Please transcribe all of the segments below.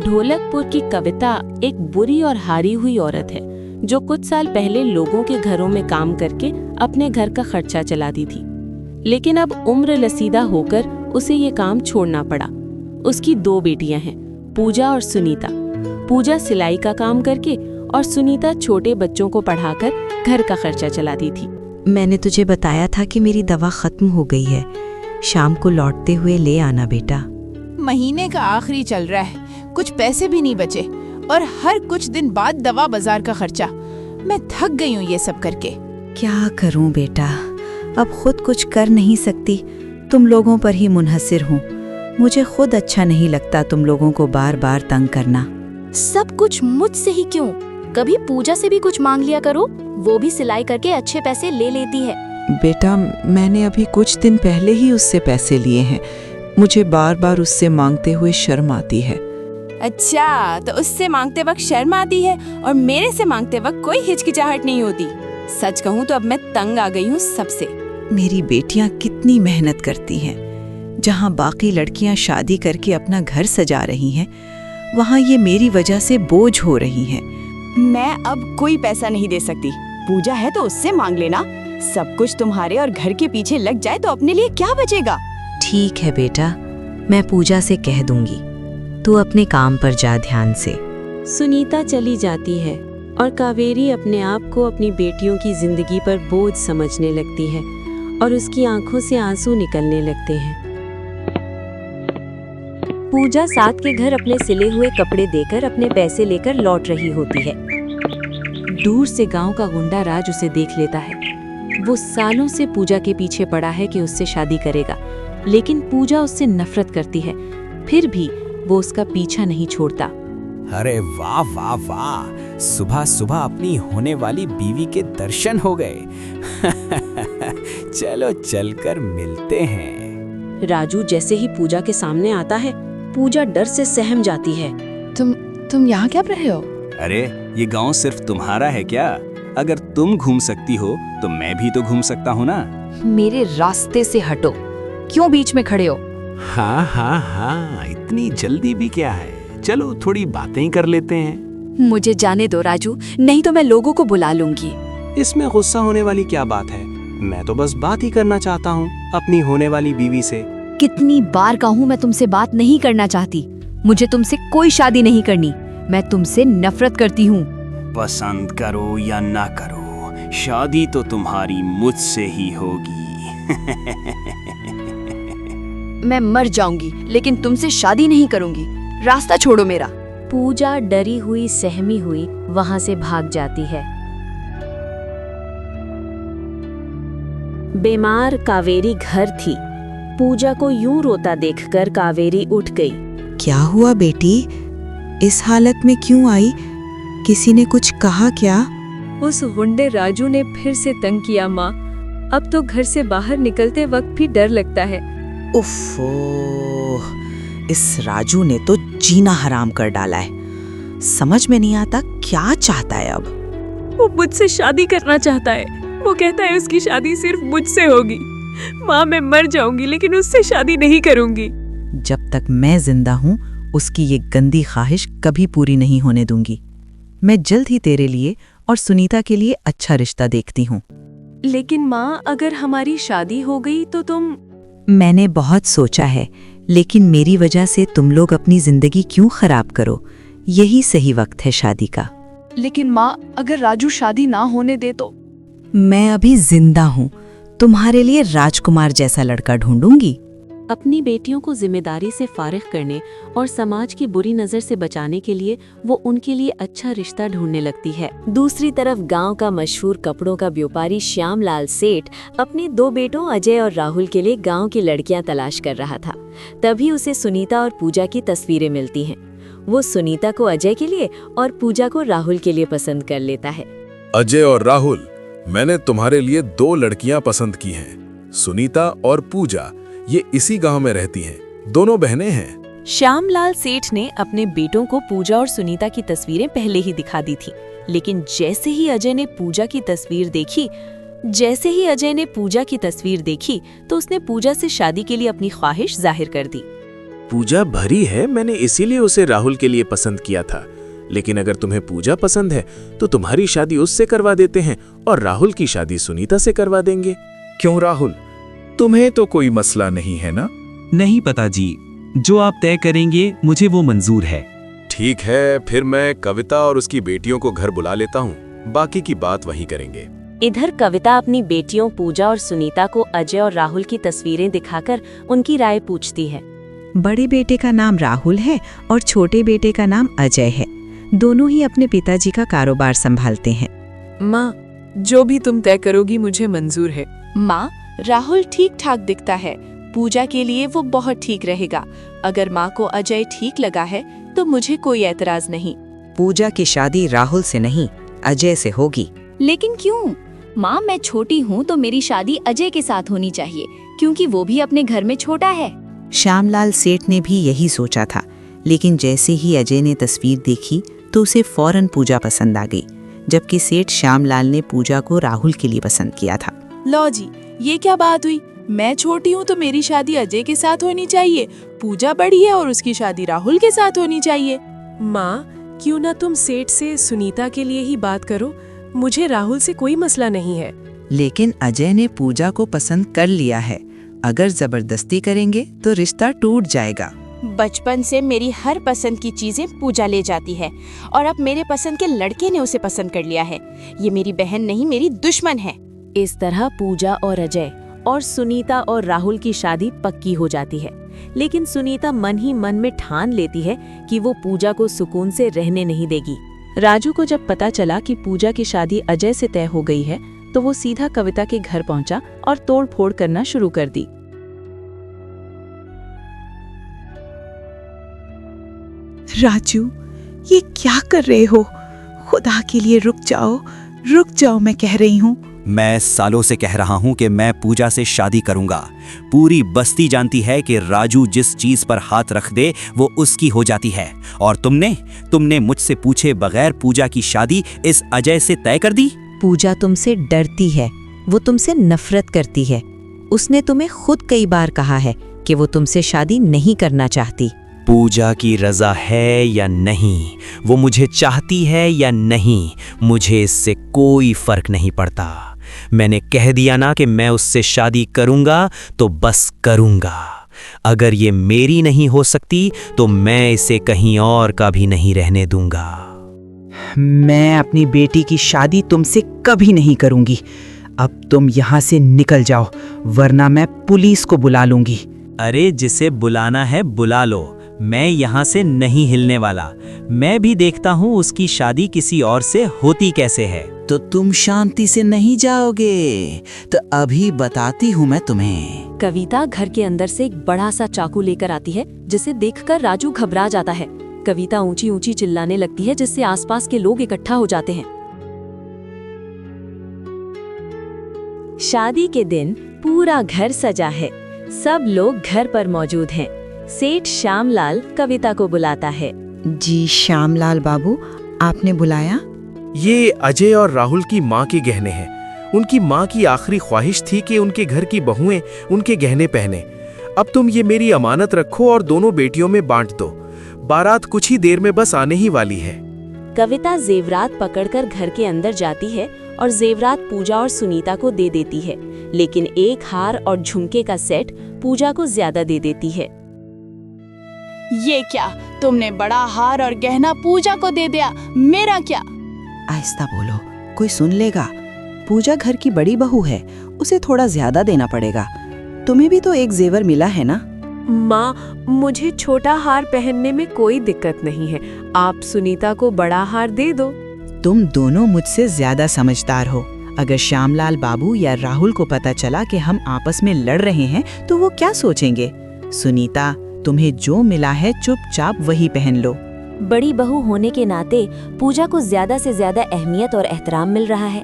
ढोलकपुर की कविता एक बुरी और हारी हुई औरत है जो कुछ साल पहले लोगों के घरों में काम करके अपने घर का खर्चा चलाती थी। लेकिन अब उम्र रसीदा होकर उसे ये काम छोड़ना पड़ा। उसकी 2 बेटियां हैं, पूजा और सुनीता। पूजा सिलाई का काम करके और सुनीता छोटे बच्चों को पढ़ाकर घर का खर्चा चलाती थी। मैंने तुझे बताया था कि मेरी दवा खत्म हो गई है, शाम को लौटते हुए ले आना बेटा। महीने का आखिरी चल रहा है, कुछ पैसे भी नहीं बचे और हर कुछ दिन बाद दवा बाजार का खर्चा। मैं थक गई हूँ ये सब करके। क्या करूं बेटा, अब खुद कुछ कर नहीं सकती, तुम लोगों पर ही मुनहसिर हूँ। मुझे खुद अच्छा नहीं लगता तुम लोगों को बार बार तंग करना। सब कुछ मुझसे ही क्यों? कभी पूजा से भी कुछ मांग लिया करो, वो भी सिलाई करके अच्छे पैसे ले लेती है। बेटा, मैंने अभी कुछ दिन पहले ही उससे पैसे लिए हैं। मुझे बार बार उससे मांगते हुए शर्म आती है। अच्छा, तो उससे मांगते वक्त शर्म आती है और मेरे से मांगते वक्त कोई हिचकिचाहट नहीं होती। सच कहूँ तो अब मैं तंग आ गई हूँ सबसे। मेरी बेटियां कितनी मेहनत करती हैं। जहाँ बाकी लड़कियां शादी करके अपना घर सजा रही हैं, वहाँ ये मेरी वजह से बोझ हो रही हैं। मैं अब कोई पैसा नहीं दे सकती। पूजा है तो उससे मांग लेना। सब कुछ तुम्हारे और घर के पीछे लग जाए तो अपने लिए क्या बचेगा? ठीक है बेटा, मैं पूजा से कह दूंगी, तू अपने काम पर जा ध्यान से। सुनीता चली जाती है और कावेरी अपने आप को अपनी बेटियों की जिंदगी पर बोझ समझने लगती है और उसकी आंखों से आंसू निकलने लगते हैं। पूजा साथ के घर अपने सिले हुए कपड़े देकर अपने पैसे लेकर लौट रही होती है। दूर से गांव का गुंडा राज उसे देख लेता है। वो सालों से पूजा के पीछे पड़ा है कि उससे शादी करेगा, लेकिन पूजा उससे नफरत करती है। फिर भी वो उसका पीछा नहीं छोड़ता। अरे वाह वाह वाह, सुबह सुबह अपनी होने वाली बीवी के दर्शन हो गए। चलो चलकर मिलते हैं। राजू जैसे ही पूजा के सामने आता है, पूजा डर से सहम जाती है। तुम यहाँ क्या कर रहे हो? अरे ये गांव सिर्फ तुम्हारा है क्या? अगर तुम घूम सकती हो तो मैं भी तो घूम सकता हूँ ना। मेरे रास्ते से हटो, क्यों बीच में खड़े हो? हाँ हाँ हाँ, इतनी जल्दी भी क्या है, चलो थोड़ी बातें ही कर लेते हैं। मुझे जाने दो राजू, नहीं तो मैं लोगों को बुला लूंगी। इसमें गुस्सा होने वाली क्या बात है? मैं तो बस बात ही करना चाहता हूँ अपनी होने वाली बीवी से। कितनी बार कहूँ मैं तुमसे बात नहीं करना चाहती। मुझे तुमसे कोई शादी नहीं करनी, मैं तुमसे नफरत करती हूँ। पसंद करो या ना करो, शादी तो तुम्हारी मुझसे ही होगी। मैं मर जाऊंगी लेकिन तुमसे शादी नहीं करूंगी। रास्ता छोड़ो मेरा। पूजा डरी हुई सहमी हुई वहां से भाग जाती है। बीमार कावेरी घर थी। पूजा को यूं रोता देखकर कावेरी उठ गई। क्या हुआ बेटी, इस हालत में क्यों आई? किसी ने कुछ कहा क्या? उस गुंडे राजू ने फिर से तंग किया माँ। अब तो घर से बाहर निकलते वक्त भी डर लगता है। उफ़, इस राजू ने तो जीना हराम कर डाला है। समझ में नहीं आता क्या चाहता है अब। वो मुझसे शादी करना चाहता है। वो कहता है उसकी शादी सिर्फ मुझसे होगी। माँ, मैं मर जाऊंगी लेकिन उससे शादी नहीं करूंगी। जब तक मैं जिंदा हूँ उसकी ये गंदी ख्वाहिश कभी पूरी नहीं होने दूंगी। मैं जल्द ही तेरे लिए और सुनीता के लिए अच्छा रिश्ता देखती हूँ। लेकिन माँ, अगर हमारी शादी हो गई तो तुम? मैंने बहुत सोचा है, लेकिन मेरी वजह से तुम लोग अपनी जिंदगी क्यों खराब करो? यही सही वक्त है शादी का। लेकिन माँ, अगर राजू शादी ना होने दे तो? मैं अभी जिंदा हूँ, तुम्हारे लिए राजकुमार जैसा लड़का ढूंढूंगी। अपनी बेटियों को जिम्मेदारी से फारिग करने और समाज की बुरी नज़र से बचाने के लिए वो उनके लिए अच्छा रिश्ता ढूंढने लगती है। दूसरी तरफ गांव का मशहूर कपड़ों का व्यापारी श्यामलाल सेठ अपने 2 बेटों अजय और राहुल के लिए गांव की लड़कियां तलाश कर रहा था। तभी उसे सुनीता और पूजा की तस्वीरें मिलती हैं। वो सुनीता को अजय के लिए और पूजा को राहुल के लिए पसंद कर लेता है। अजय और राहुल, मैंने तुम्हारे लिए 2 लड़कियां पसंद की हैं, सुनीता और पूजा। ये इसी गांव में रहती हैं, दोनों बहनें हैं। श्यामलाल सेठ ने अपने बेटों को पूजा और सुनीता की तस्वीरें पहले ही दिखा दी थी, लेकिन जैसे ही अजय ने पूजा की तस्वीर देखी तो उसने पूजा से शादी के लिए अपनी ख्वाहिश जाहिर कर दी। पूजा भरी है, मैंने इसीलिए उसे राहुल के लिए पसंद किया था। लेकिन अगर तुम्हें पूजा पसंद है तो तुम्हारी शादी उससे करवा देते हैं और राहुल की शादी सुनीता से करवा देंगे। क्यों राहुल, तुम्हें तो कोई मसला नहीं है ना? नहीं पता जी, जो आप तय करेंगे मुझे वो मंजूर है। ठीक है, फिर मैं कविता और उसकी बेटियों को घर बुला लेता हूँ, बाकी की बात वहीं करेंगे। इधर कविता अपनी बेटियों पूजा और सुनीता को अजय और राहुल की तस्वीरें दिखाकर उनकी राय पूछती है। बड़े बेटे का नाम राहुल है और छोटे बेटे का नाम अजय है। दोनों ही अपने पिताजी का कारोबार संभालते हैं। माँ, जो भी तुम तय करोगी मुझे मंजूर है। माँ, राहुल ठीक ठाक दिखता है, पूजा के लिए वो बहुत ठीक रहेगा। अगर माँ को अजय ठीक लगा है तो मुझे कोई एतराज नहीं। पूजा की शादी राहुल से नहीं, अजय से होगी। लेकिन क्यों? माँ, मैं छोटी हूँ तो मेरी शादी अजय के साथ होनी चाहिए, क्योंकि वो भी अपने घर में छोटा है। श्यामलाल सेठ ने भी यही सोचा था, लेकिन जैसे ही अजय ने तस्वीर देखी तो उसे फौरन पूजा पसंद आ गई, जबकि सेठ श्यामलाल ने पूजा को राहुल के लिए पसंद किया था। लो जी, ये क्या बात हुई? मैं छोटी हूँ तो मेरी शादी अजय के साथ होनी चाहिए, पूजा बड़ी है और उसकी शादी राहुल के साथ होनी चाहिए। माँ, क्यों ना तुम सेठ से सुनीता के लिए ही बात करो, मुझे राहुल से कोई मसला नहीं है। लेकिन अजय ने पूजा को पसंद कर लिया है, अगर जबरदस्ती करेंगे तो रिश्ता टूट जाएगा। बचपन से मेरी हर पसंद की चीजें पूजा ले जाती है और अब मेरे पसंद के लड़के ने उसे पसंद कर लिया है। ये मेरी बहन नहीं, मेरी दुश्मन है। इस तरह पूजा और अजय और सुनीता और राहुल की शादी पक्की हो जाती है। लेकिन सुनीता मन ही मन में ठान लेती है कि वो पूजा को सुकून से रहने नहीं देगी। राजू को जब पता चला कि पूजा की शादी अजय से तय हो गई है तो वो सीधा कविता के घर पहुंचा और तोड़ फोड़ करना शुरू कर दी। राजू, ये क्या कर रहे हो? खुदा के लिए रुक जाओ, मैं कह रही हूँ। मैं सालों से कह रहा हूँ कि मैं पूजा से शादी करूंगा। पूरी बस्ती जानती है कि राजू जिस चीज पर हाथ रख दे वो उसकी हो जाती है। और तुमने मुझसे पूछे बगैर पूजा की शादी इस अजय से तय कर दी। पूजा तुमसे डरती है, वो तुमसे नफरत करती है। उसने तुम्हें खुद कई बार कहा है कि वो तुमसे शादी नहीं करना चाहती। पूजा की रजा है या नहीं, वो मुझे चाहती है या नहीं, मुझे इससे कोई फर्क नहीं पड़ता। मैंने कह दिया ना कि मैं उससे शादी करूंगा तो बस करूंगा। अगर ये मेरी नहीं हो सकती तो मैं इसे कहीं और का भी नहीं रहने दूंगा। मैं अपनी बेटी की शादी तुमसे कभी नहीं करूंगी। अब तुम यहाँ से निकल जाओ, वरना मैं पुलिस को बुला लूंगी। अरे जिसे बुलाना है बुला लो, मैं यहाँ से नहीं हिलने वाला। मैं भी देखता हूँ उसकी शादी किसी और से होती कैसे है। तो तुम शांति से नहीं जाओगे? तो अभी बताती हूँ मैं तुम्हें। कविता घर के अंदर से एक बड़ा सा चाकू लेकर आती है, जिसे देखकर राजू घबरा जाता है। कविता ऊंची ऊंची चिल्लाने लगती है, जिससे आसपास के लोग इकट्ठा हो जाते हैं। शादी के दिन पूरा घर सजा है, सब लोग घर पर मौजूद हैं। सेठ श्यामलाल कविता को बुलाता है। जी श्यामलाल बाबू, आपने बुलाया? ये अजय और राहुल की माँ के गहने हैं। उनकी माँ की आखिरी ख्वाहिश थी कि उनके घर की बहुएं उनके गहने पहने। अब तुम ये मेरी अमानत रखो और दोनों बेटियों में बांट दो। बारात कुछ ही देर में बस आने ही वाली है। कविता जेवरात पकड़कर घर के अंदर जाती है और जेवरात पूजा और सुनीता को दे देती है, लेकिन एक हार और झुमके का सेट पूजा को ज्यादा दे देती है। ये क्या, तुमने बड़ा हार और गहना पूजा को दे दिया, मेरा क्या? आहिस्ता बोलो, कोई सुन लेगा। पूजा घर की बड़ी बहू है, उसे थोड़ा ज्यादा देना पड़ेगा। तुम्हें भी तो एक जेवर मिला है ना? माँ, मुझे छोटा हार पहनने में कोई दिक्कत नहीं है, आप सुनीता को बड़ा हार दे दो। तुम दोनों मुझसे ज्यादा समझदार हो। अगर श्यामलाल बाबू या राहुल को पता चला कि हम आपस में लड़ रहे हैं तो वो क्या सोचेंगे? सुनीता, तुम्हें जो मिला है चुपचाप वही पहन लो। बड़ी बहू होने के नाते पूजा को ज्यादा से ज्यादा अहमियत और एहतराम मिल रहा है,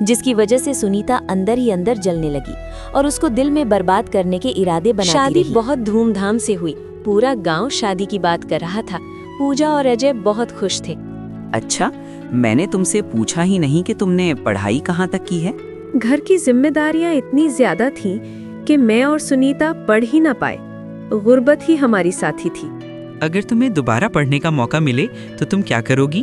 जिसकी वजह से सुनीता अंदर ही अंदर जलने लगी और उसको दिल में बर्बाद करने के इरादे बनाती रही। शादी बहुत धूमधाम से हुई, पूरा गांव शादी की बात कर रहा था। पूजा और अजय बहुत खुश थे। अच्छा, मैंने तुमसे पूछा ही नहीं कि तुमने पढ़ाई कहाँ तक की है? घर की जिम्मेदारियां इतनी ज्यादा थीं कि मैं और सुनीता पढ़ ही ना पाए। गुर्बत ही हमारी साथी थी। अगर तुम्हें दोबारा पढ़ने का मौका मिले तो तुम क्या करोगी?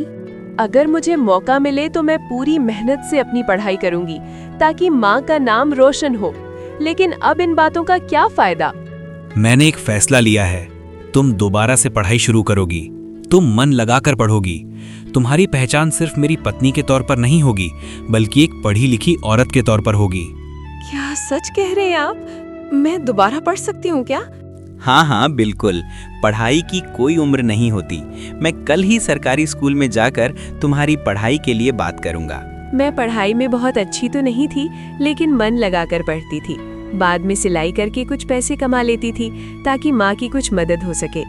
अगर मुझे मौका मिले तो मैं पूरी मेहनत से अपनी पढ़ाई करूंगी ताकि माँ का नाम रोशन हो। लेकिन अब इन बातों का क्या फायदा? मैंने एक फैसला लिया है। तुम दोबारा से पढ़ाई शुरू करोगी। तुम मन लगाकर पढ़ोगी। तुम्हारी पहचान सिर्फ मेरी पत्नी के तौर पर नहीं होगी, बल्कि एक पढ़ी लिखी औरत के तौर पर होगी। क्या सच कह रहे हैं आप? मैं दोबारा पढ़ सकती हूँ क्या? हाँ हाँ बिल्कुल, पढ़ाई की कोई उम्र नहीं होती। मैं कल ही सरकारी स्कूल में जाकर तुम्हारी पढ़ाई के लिए बात करूंगा। मैं पढ़ाई में बहुत अच्छी तो नहीं थी, लेकिन मन लगाकर पढ़ती थी। बाद में सिलाई करके कुछ पैसे कमा लेती थी ताकि माँ की कुछ मदद हो सके।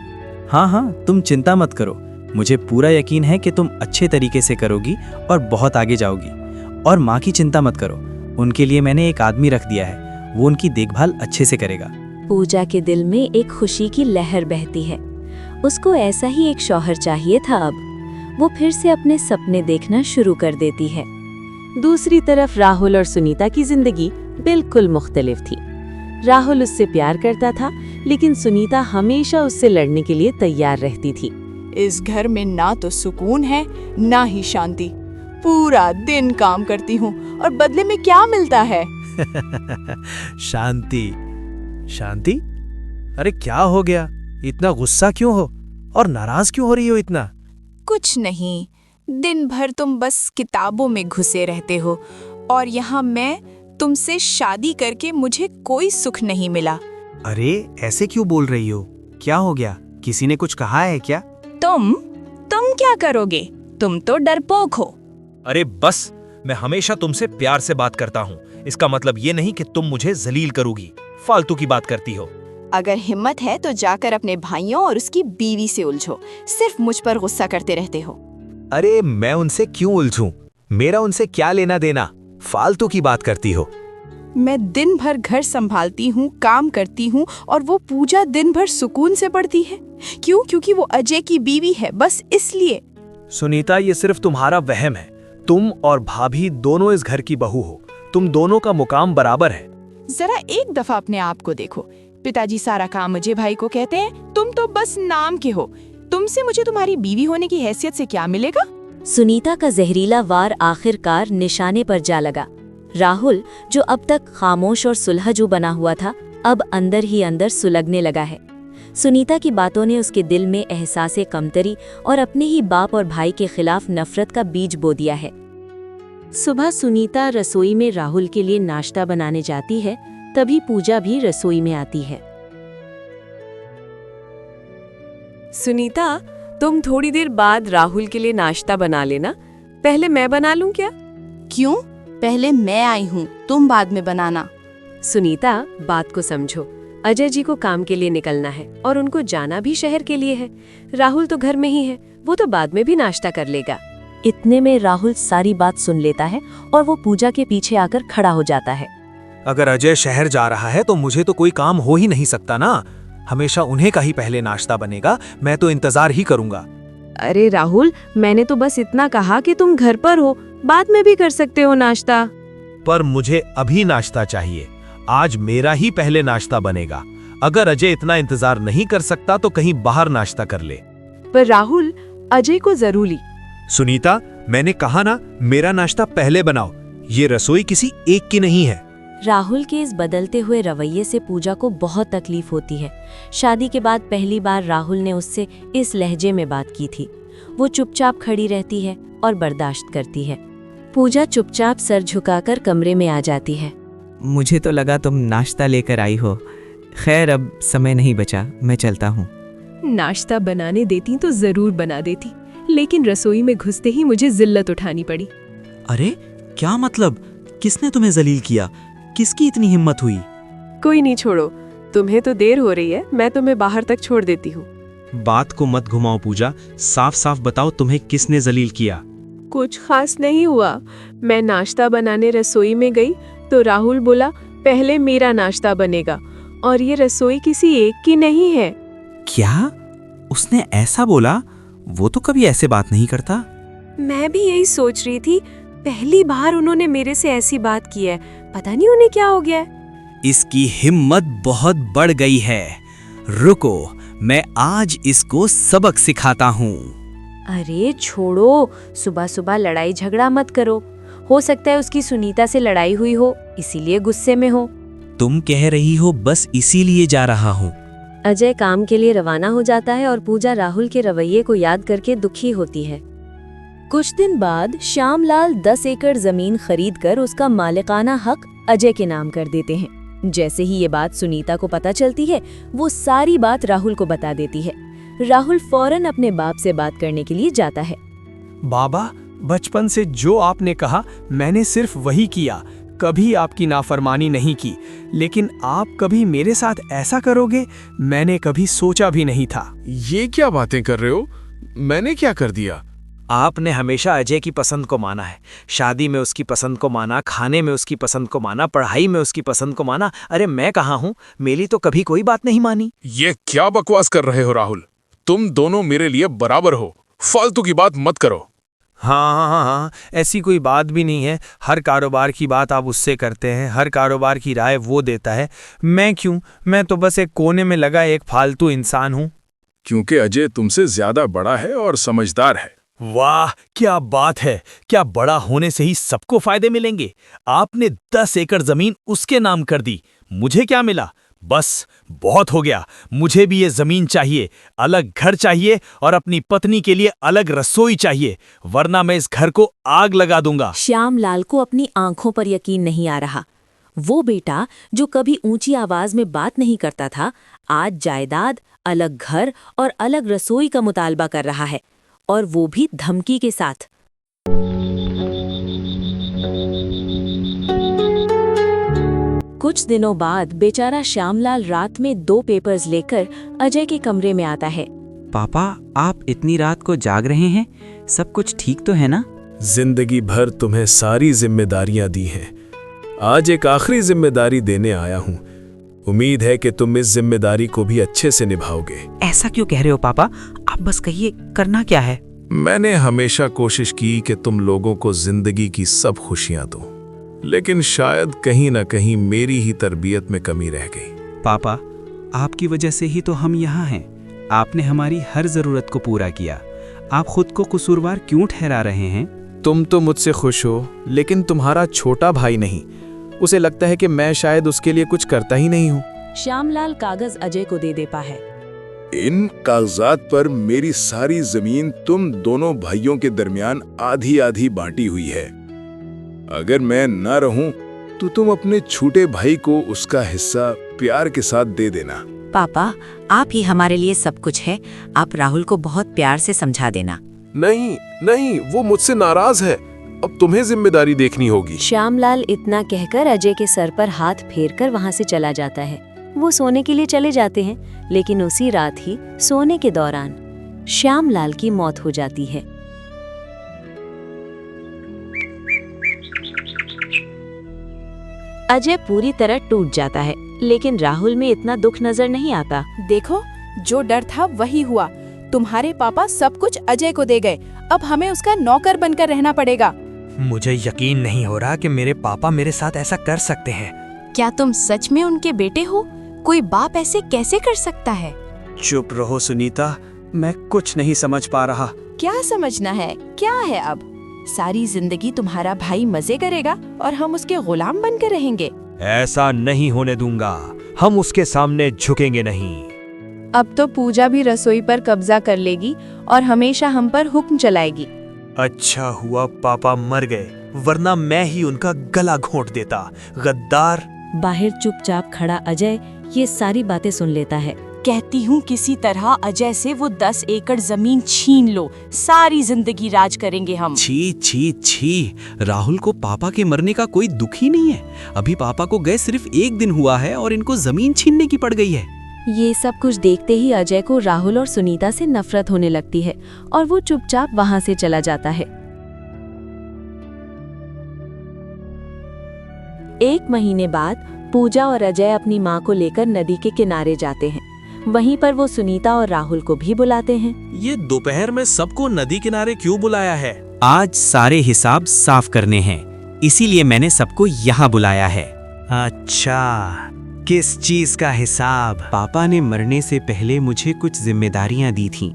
हाँ हाँ, तुम चिंता मत करो। मुझे पूरा यकीन है कि तुम अच्छे तरीके से करोगी और बहुत आगे जाओगी। और माँ की चिंता मत करो, उनके लिए मैंने एक आदमी रख दिया है, वो उनकी देखभाल अच्छे से करेगा। पूजा के दिल में एक खुशी की लहर बहती है। उसको ऐसा ही एक शौहर चाहिए था। अब वो फिर से अपने सपने देखना शुरू कर देती है। दूसरी तरफ राहुल और सुनीता की जिंदगी बिल्कुल मुख्तलिफ थी। राहुल उससे प्यार करता था, लेकिन सुनीता हमेशा उससे लड़ने के लिए तैयार रहती थी। इस घर में ना तो सुकून है ना ही शांति। पूरा दिन काम करती हूँ और बदले में क्या मिलता है? शांति शांति? अरे क्या हो गया? इतना गुस्सा क्यों हो और नाराज क्यों हो रही हो इतना? कुछ नहीं, दिन भर तुम बस किताबों में घुसे रहते हो और यहाँ मैं तुमसे शादी करके मुझे कोई सुख नहीं मिला। अरे ऐसे क्यों बोल रही हो? क्या हो गया? किसी ने कुछ कहा है क्या? तुम क्या करोगे? तुम तो डरपोक हो। अरे बस, मैं हमेशा तुमसे प्यार से बात करता हूँ। इसका मतलब ये नहीं कि तुम मुझे जलील करोगी। फालतू की बात करती हो। अगर हिम्मत है तो जाकर अपने भाइयों और उसकी बीवी से उलझो। सिर्फ मुझ पर गुस्सा करते रहते हो। अरे मैं उनसे क्यों उलझूं? मेरा उनसे क्या लेना देना? फालतू की बात करती हो। मैं दिन भर घर संभालती हूँ, काम करती हूँ और वो पूजा दिन भर सुकून से पढ़ती है। क्यों? क्योंकि वो अजय की बीवी है, बस इसलिए। सुनीता, ये सिर्फ तुम्हारा वहम है। तुम और भाभी दोनों इस घर की बहू हो। तुम दोनों का मुकाम बराबर है। जरा एक दफा अपने आप को देखो। पिताजी सारा काम अजय भाई को कहते हैं, तुम तो बस नाम के हो। तुमसे मुझे तुम्हारी बीवी होने की हैसियत से क्या मिलेगा? सुनीता का जहरीला वार आखिरकार निशाने पर जा लगा। राहुल, जो अब तक खामोश और सुलझू बना हुआ था, अब अंदर ही अंदर सुलगने लगा है। सुनीता की बातों ने उसके दिल में एहसासे कमतरी और अपने ही बाप और भाई के खिलाफ नफरत का बीज बो दिया है। सुबह सुनीता रसोई में राहुल के लिए नाश्ता बनाने जाती है, तभी पूजा भी रसोई में आती है। सुनीता, तुम थोड़ी देर बाद राहुल के लिए नाश्ता बना लेना। पहले मैं बना लूं क्या? क्यों? पहले मैं आई हूँ, तुम बाद में बनाना। सुनीता, बात को समझो। अजय जी को काम के लिए निकलना है और उनको जाना भी शहर के लिए है। राहुल तो घर में ही है, वो तो बाद में भी नाश्ता कर लेगा। इतने में राहुल सारी बात सुन लेता है और वो पूजा के पीछे आकर खड़ा हो जाता है। अगर अजय शहर जा रहा है तो मुझे तो कोई काम हो ही नहीं सकता ना। हमेशा उन्हें का ही पहले नाश्ता बनेगा। मैं तो इंतजार ही करूंगा। अरे राहुल, मैंने तो बस इतना कहा कि तुम घर पर हो, बाद में भी कर सकते हो नाश्ता। पर मुझे अभी नाश्ता चाहिए। आज मेरा ही पहले नाश्ता बनेगा। अगर अजय इतना इंतजार नहीं कर सकता तो कहीं बाहर नाश्ता कर ले। पर राहुल, अजय को जरूरी। सुनीता, मैंने कहा ना, मेरा नाश्ता पहले बनाओ। ये रसोई किसी एक की नहीं है। राहुल के इस बदलते हुए रवैये से पूजा को बहुत तकलीफ होती है। शादी के बाद पहली बार राहुल ने उससे इस लहजे में बात की थी। वो चुपचाप खड़ी रहती है और बर्दाश्त करती है। पूजा चुपचाप सर झुकाकर कमरे में आ जाती है। मुझे तो लगा तुम नाश्ता लेकर आई हो। खैर, अब समय नहीं बचा, मैं चलता हूँ। नाश्ता बनाने देती तो जरूर बना देती, लेकिन रसोई में घुसते ही मुझे जिल्लत उठानी पड़ी। अरे क्या मतलब? किसने तुम्हें जलील किया? किसकी इतनी हिम्मत हुई? कोई नहीं, छोड़ो। तुम्हें तो देर हो रही है, मैं तुम्हें बाहर तक छोड़ देती हूँ। बात को मत घुमाओ पूजा, साफ साफ बताओ तुम्हें किसने जलील किया? कुछ खास नहीं हुआ। मैं नाश्ता बनाने रसोई में गई तो राहुल बोला पहले मेरा नाश्ता बनेगा, और ये रसोई किसी एक की नहीं है। क्या? उसने ऐसा बोला? वो तो कभी ऐसे बात नहीं करता। मैं भी यही सोच रही थी, पहली बार उन्होंने मेरे से ऐसी बात की है। पता नहीं उन्हें क्या हो गया है। इसकी हिम्मत बहुत बढ़ गई है। रुको, मैं आज इसको सबक सिखाता हूँ। अरे छोड़ो, सुबह सुबह लड़ाई झगड़ा मत करो। हो सकता है उसकी सुनीता से लड़ाई हुई हो, इसीलिए गुस्से में हो। तुम कह रही हो बस इसीलिए जा रहा हूँ। अजय काम के लिए रवाना हो जाता है और पूजा राहुल के रवैये को याद करके दुखी होती है। कुछ दिन बाद श्यामलाल 10 एकड़ जमीन खरीदकर उसका मालिकाना हक अजय के नाम कर देते हैं। जैसे ही ये बात सुनीता को पता चलती है, वो सारी बात राहुल को बता देती है। राहुल फौरन अपने बाप से बात करने के लिए जाता है। बाबा, बचपन से जो आपने कहा मैंने सिर्फ वही किया, कभी आपकी नाफरमानी नहीं की। लेकिन आप कभी मेरे साथ ऐसा करोगे, मैंने कभी सोचा भी नहीं था। ये क्या बातें कर रहे हो? मैंने क्या कर दिया? आपने हमेशा अजय की पसंद को माना है। शादी में उसकी पसंद को माना, खाने में उसकी पसंद को माना, पढ़ाई में उसकी पसंद को माना। अरे मैं कहाँ हूँ, मेरी तो कभी कोई बात नहीं मानी। ये क्या बकवास कर रहे हो राहुल? तुम दोनों मेरे लिए बराबर हो, फालतू की बात मत करो। हाँ, ऐसी कोई बात भी नहीं है। हर कारोबार की बात आप उससे करते हैं, हर कारोबार की राय वो देता है। मैं क्यों? मैं तो बस एक कोने में लगा एक फालतू इंसान हूँ। क्योंकि अजय तुमसे ज्यादा बड़ा है और समझदार है। वाह, क्या बात है! क्या बड़ा होने से ही सबको फायदे मिलेंगे? आपने 10 एकड़ जमीन उसके नाम कर दी, मुझे क्या मिला? बस बहुत हो गया। मुझे भी ये जमीन चाहिए, अलग घर चाहिए और अपनी पत्नी के लिए अलग रसोई चाहिए, वरना मैं इस घर को आग लगा दूंगा। श्यामलाल को अपनी आंखों पर यकीन नहीं आ रहा। वो बेटा जो कभी ऊंची आवाज में बात नहीं करता था, आज जायदाद, अलग घर और अलग रसोई का मुतालबा कर रहा है, और वो भी धमकी के साथ। कुछ दिनों बाद बेचारा श्यामलाल रात में 2 पेपर्स लेकर अजय के कमरे में आता है। पापा, आप इतनी रात को जाग रहे हैं? सब कुछ ठीक तो है ना? जिंदगी भर तुम्हें सारी जिम्मेदारियां दी हैं। आज एक आखिरी जिम्मेदारी देने आया हूँ। उम्मीद है कि तुम इस जिम्मेदारी को भी अच्छे से निभाओगे। ऐसा क्यों कह रहे हो पापा? आप बस कहिए, करना क्या है? मैंने हमेशा कोशिश की कि तुम लोगों को जिंदगी की सब खुशियां दूं, लेकिन शायद कहीं ना कहीं मेरी ही तरबियत में कमी रह गई। पापा, आपकी वजह से ही तो हम यहाँ हैं। आपने हमारी हर जरूरत को पूरा किया। आप खुद को कसूरवार क्यों ठहरा रहे हैं? तुम तो मुझसे खुश हो, लेकिन तुम्हारा छोटा भाई नहीं। उसे लगता है कि मैं शायद उसके लिए कुछ करता ही नहीं हूँ। श्यामलाल कागज अजय को दे देता है। इन कागजात पर मेरी सारी जमीन तुम दोनों भाइयों के दरमियान आधी आधी बांटी हुई है। अगर मैं ना रहूं तो तुम अपने छोटे भाई को उसका हिस्सा प्यार के साथ दे देना। पापा, आप ही हमारे लिए सब कुछ है। आप राहुल को बहुत प्यार से समझा देना। नहीं नहीं, वो मुझसे नाराज है। अब तुम्हें जिम्मेदारी देखनी होगी। श्यामलाल इतना कहकर अजय के सर पर हाथ फेरकर वहां से चला जाता है। वो सोने के लिए चले जाते हैं, लेकिन उसी रात ही सोने के दौरान श्यामलाल की मौत हो जाती है। अजय पूरी तरह टूट जाता है, लेकिन राहुल में इतना दुख नजर नहीं आता। देखो, जो डर था वही हुआ। तुम्हारे पापा सब कुछ अजय को दे गए, अब हमें उसका नौकर बनकर रहना पड़ेगा। मुझे यकीन नहीं हो रहा कि मेरे पापा मेरे साथ ऐसा कर सकते हैं। क्या तुम सच में उनके बेटे हो? कोई बाप ऐसे कैसे कर सकता है? चुप रहो सुनीता, मैं कुछ नहीं समझ पा रहा। क्या समझना है? क्या है अब? सारी जिंदगी तुम्हारा भाई मजे करेगा और हम उसके गुलाम बनकर रहेंगे। ऐसा नहीं होने दूंगा। हम उसके सामने झुकेंगे नहीं। अब तो पूजा भी रसोई पर कब्जा कर लेगी और हमेशा हम पर हुक्म चलाएगी। अच्छा हुआ पापा मर गए, वरना मैं ही उनका गला घोंट देता। गद्दार। बाहर चुपचाप खड़ा अजय ये सारी बातें सुन लेता है। कहती हूँ किसी तरह अजय से वो 10 एकड़ जमीन छीन लो, सारी जिंदगी राज करेंगे हम। छी छी छी, राहुल को पापा के मरने का कोई दुख ही नहीं है। अभी पापा को गए सिर्फ 1 दिन हुआ है और इनको जमीन छीनने की पड़ गई है। ये सब कुछ देखते ही अजय को राहुल और सुनीता से नफरत होने लगती है और वो चुपचाप वहां से चला जाता है। 1 महीने बाद पूजा और अजय अपनी माँ को लेकर नदी के किनारे जाते हैं। वहीं पर वो सुनीता और राहुल को भी बुलाते हैं। ये दोपहर में सबको नदी किनारे क्यों बुलाया है? आज सारे हिसाब साफ करने हैं, इसीलिए मैंने सबको यहाँ बुलाया है। अच्छा, किस चीज का हिसाब? पापा ने मरने से पहले मुझे कुछ जिम्मेदारियां दी थीं।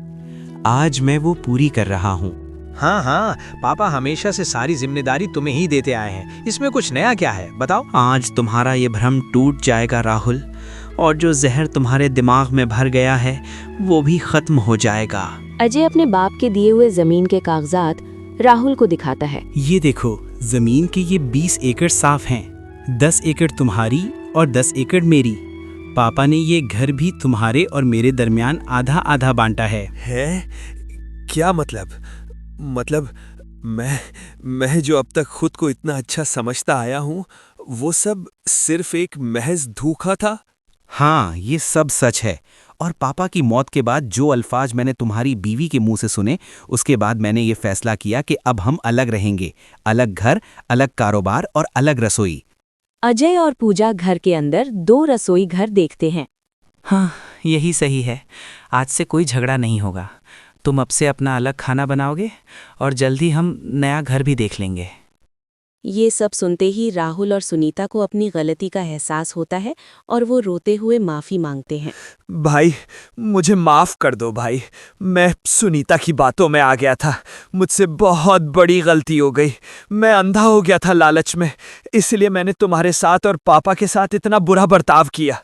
आज मैं वो पूरी कर रहा हूँ। हाँ हाँ, पापा हमेशा से सारी जिम्मेदारी तुम्हें ही देते आए हैं, इसमें कुछ नया क्या है बताओ। आज तुम्हारा ये भ्रम टूट जाएगा राहुल, और जो जहर तुम्हारे दिमाग में भर गया है वो भी खत्म हो जाएगा। अजय अपने बाप के दिए हुए जमीन के कागजात राहुल को दिखाता है। ये देखो, जमीन के ये 20 एकड़ साफ हैं। 10 एकड़ तुम्हारी और 10 एकड़ मेरी। पापा ने ये घर भी तुम्हारे और मेरे दरमियान आधा आधा बांटा है। क्या मतलब मैं जो अब तक खुद को इतना अच्छा समझता आया हूँ, वो सब सिर्फ एक महज धोखा था। हाँ, ये सब सच है। और पापा की मौत के बाद जो अल्फाज मैंने तुम्हारी बीवी के मुंह से सुने, उसके बाद मैंने ये फैसला किया कि अब हम अलग रहेंगे। अलग घर, अलग कारोबार और अलग रसोई। अजय और पूजा घर के अंदर 2 रसोई घर देखते हैं। हाँ, यही सही है। आज से कोई झगड़ा नहीं होगा। तुम अब से अपना अलग खाना बनाओगे और जल्दी हम नया घर भी देख लेंगे। ये सब सुनते ही राहुल और सुनीता को अपनी गलती का एहसास होता है और वो रोते हुए माफी मांगते हैं। भाई, मुझे माफ कर दो भाई, मैं सुनीता की बातों में आ गया था। मुझसे बहुत बड़ी गलती हो गई। मैं अंधा हो गया था लालच में, इसलिए मैंने तुम्हारे साथ और पापा के साथ इतना बुरा बर्ताव किया।